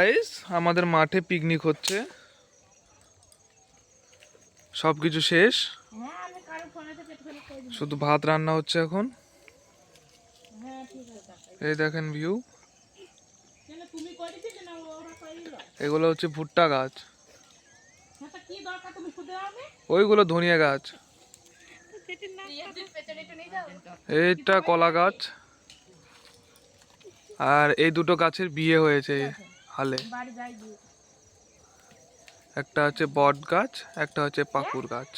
Guys আমাদের মাঠে picnic হচ্ছে, সবকিছু শেষ, শুধু ভাত রান্না হচ্ছে এখন। এই দেখেন ভিউ, এগুলো হচ্ছে ভুট্টা গাছ, ওইগুলো ধনিয়া গাছ, এইটা কলা গাছ, আর এই দুটো গাছের বিয়ে হয়েছে হালে। একটা হচ্ছে বট গাছ, একটা হচ্ছে পাকুর গাছ।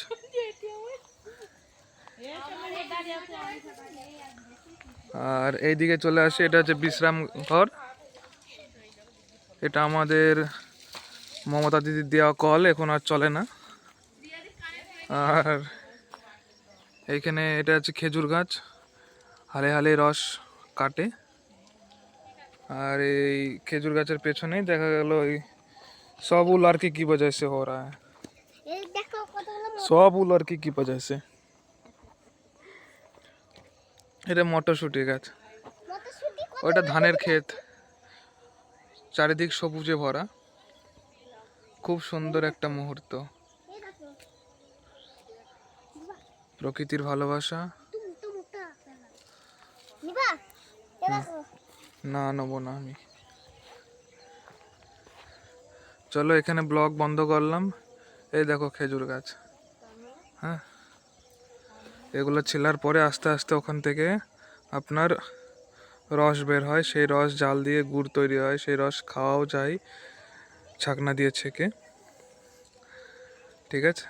আর এইদিকে চলে আসে, এটা হচ্ছে বিশ্রাম ঘর। এটা আমাদের মমতা দিদির দেওয়া কল, এখন আর চলে না। আর এইখানে এটা হচ্ছে খেজুর গাছ, হালে হালে রস কাটে। আর এই খেজুর গাছের পেছনেই দেখা গেল এই सब वो लड़की की वजह से हो रहा है, सब वो लड़की की वजह से। এটা মটরশুঁটি গাছ, ওটা ধানের ক্ষেত, চারিদিক সবুজে ভরা, খুব সুন্দর একটা মুহূর্ত, প্রকৃতির ভালোবাসা। না নেবো না আমি। চলো এখানে ব্লগ বন্ধ করলাম। এই দেখো খেজুর গাছ, হ্যাঁ, এগুলো ছিলার পরে আস্তে আস্তে ওখান থেকে আপনার রস বের হয়, সেই রস জাল দিয়ে গুড় তৈরি হয়, সেই রস খাওয়াও যায় ছাকনা দিয়ে ছেঁকে। ঠিক আছে।